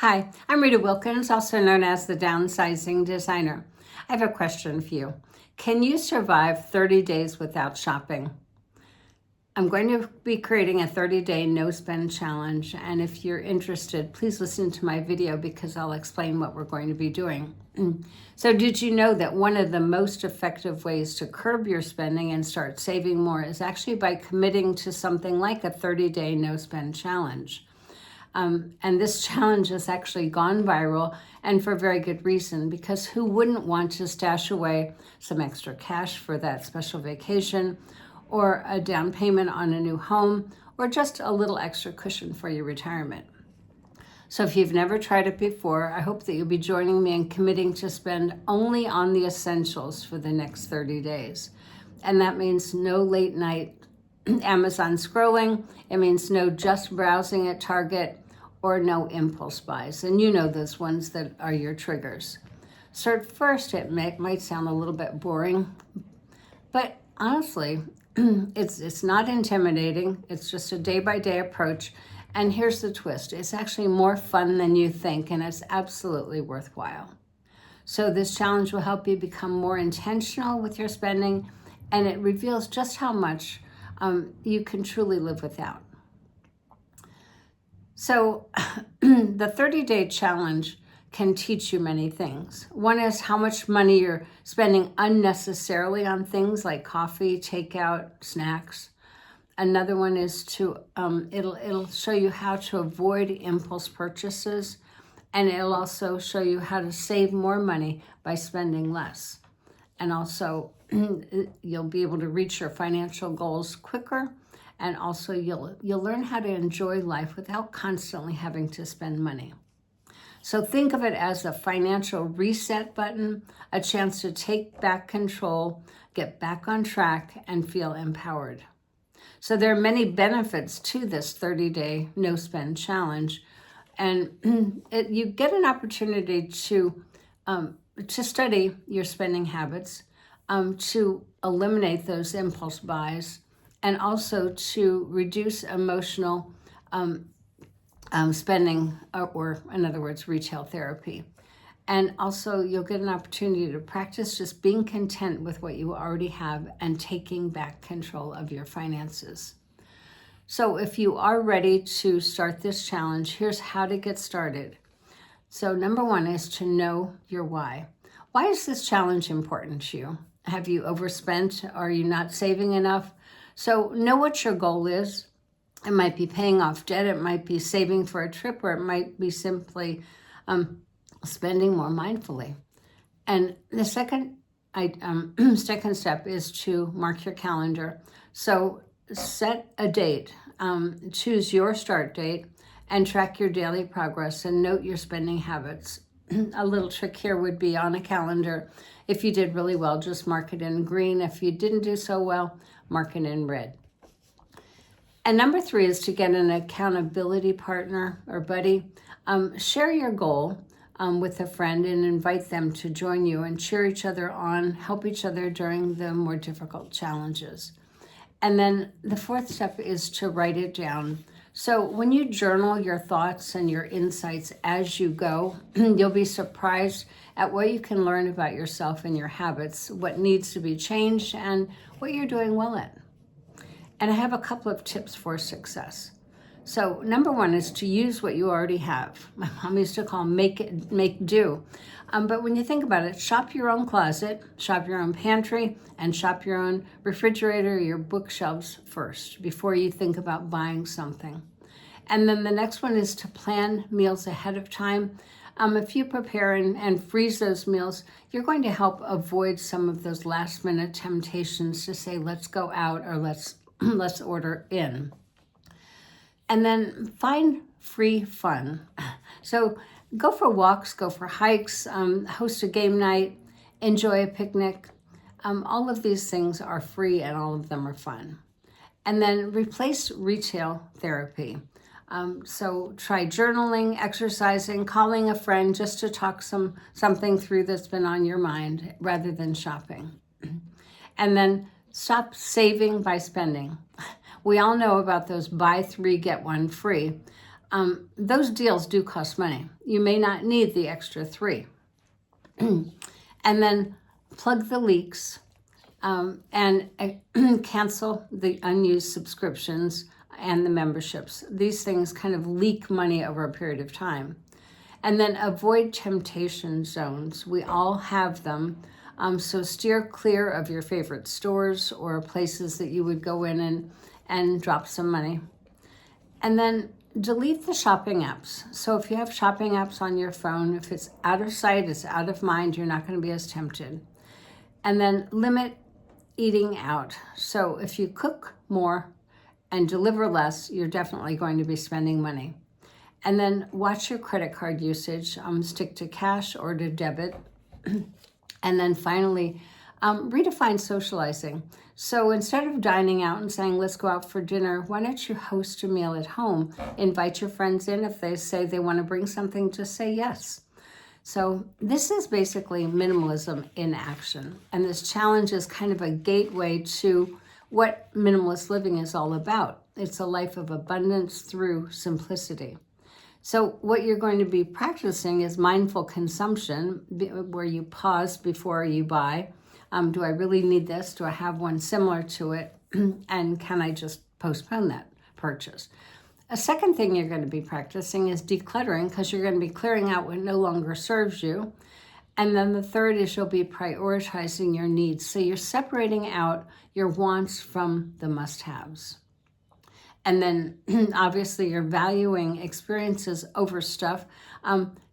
Hi, I'm Rita Wilkins, also known as the Downsizing Designer. I have a question for you. Can you survive 30 days without shopping? I'm going to be creating a 30-day no-spend challenge, and if you're interested, please listen to my video because I'll explain what we're going to be doing. So did you know that one of the most effective ways to curb your spending and start saving more is actually by committing to something like a 30-day no-spend challenge? And this challenge has actually gone viral, and for very good reason, because who wouldn't want to stash away some extra cash for that special vacation, or a down payment on a new home, or just a little extra cushion for your retirement? So if you've never tried it before, I hope that you'll be joining me in committing to spend only on the essentials for the next 30 days. And that means no late night Amazon scrolling. It means no just browsing at Target, or no impulse buys. And you know those ones that are your triggers. So at first it might sound a little bit boring, but honestly, it's not intimidating. It's just a day-by-day approach. And here's the twist. It's actually more fun than you think, and it's absolutely worthwhile. So this challenge will help you become more intentional with your spending, and it reveals just how much you can truly live without. So the 30-day challenge can teach you many things. One is how much money you're spending unnecessarily on things like coffee, takeout, snacks. Another one is to, it'll show you how to avoid impulse purchases, and it'll also show you how to save more money by spending less. And also you'll be able to reach your financial goals quicker, and also you'll learn how to enjoy life without constantly having to spend money. So think of it as a financial reset button, a chance to take back control, get back on track, and feel empowered. So there are many benefits to this 30-day no-spend challenge, and you get an opportunity to study your spending habits, to eliminate those impulse buys, and also to reduce emotional spending, or in other words, retail therapy. And also you'll get an opportunity to practice just being content with what you already have and taking back control of your finances. So if you are ready to start this challenge, here's how to get started. So number one is to know your why. Why is this challenge important to you? Have you overspent? Are you not saving enough? So know what your goal is. It might be paying off debt, it might be saving for a trip, or it might be simply spending more mindfully. And the second step is to mark your calendar. So set a date, choose your start date, and track your daily progress and note your spending habits. A little trick here would be on a calendar. If you did really well, just mark it in green. If you didn't do so well, mark it in red. And number three is to get an accountability partner or buddy. Share your goal with a friend and invite them to join you and cheer each other on, help each other during the more difficult challenges. And then the fourth step is to write it down. So when you journal your thoughts and your insights as you go, you'll be surprised at what you can learn about yourself and your habits, what needs to be changed, and what you're doing well at. And I have a couple of tips for success. So number one is to use what you already have. My mom used to call make do. But when you think about it, shop your own closet, shop your own pantry, and shop your own refrigerator, your bookshelves first before you think about buying something. And then the next one is to plan meals ahead of time. If you prepare and freeze those meals, you're going to help avoid some of those last minute temptations to say, let's go out, or let's order in. And then find free fun. So go for walks, go for hikes, host a game night, enjoy a picnic. All of these things are free and all of them are fun. And then replace retail therapy. So try journaling, exercising, calling a friend just to talk something through that's been on your mind rather than shopping. And then stop saving by spending. We all know about those buy three, get one free. those deals do cost money. You may not need the extra 3. And then plug the leaks and cancel the unused subscriptions and the memberships. These things kind of leak money over a period of time. And then avoid temptation zones. We all have them. So steer clear of your favorite stores or places that you would go in and drop some money. And then delete the shopping apps. So if you have shopping apps on your phone, if it's out of sight, it's out of mind, you're not going to be as tempted. And then limit eating out. So if you cook more and deliver less, you're definitely going to be spending money. And then watch your credit card usage. Stick to cash or to debit. And then finally, redefine socializing. So instead of dining out and saying, let's go out for dinner, why don't you host a meal at home? Invite your friends in. If they say they want to bring something, just say yes. So this is basically minimalism in action. And this challenge is kind of a gateway to what minimalist living is all about. It's a life of abundance through simplicity. So what you're going to be practicing is mindful consumption, where you pause before you buy. Do I really need this? Do I have one similar to it? And can I just postpone that purchase? A second thing you're going to be practicing is decluttering, because you're going to be clearing out what no longer serves you. And then the third is you'll be prioritizing your needs. So you're separating out your wants from the must-haves. And then obviously you're valuing experiences over stuff.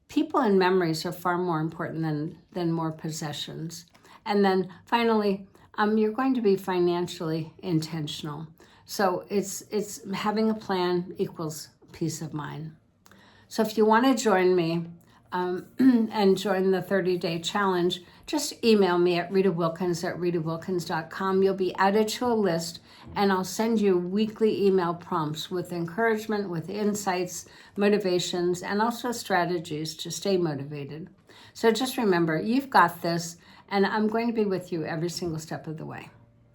People and memories are far more important than more possessions. And then finally, you're going to be financially intentional. So it's having a plan equals peace of mind. So if you want to join me and join the 30-day challenge, just email me at ritawilkins@ritawilkins.com. You'll be added to a list, and I'll send you weekly email prompts with encouragement, with insights, motivations, and also strategies to stay motivated. So just remember, you've got this, and I'm going to be with you every single step of the way.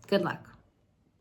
Good luck.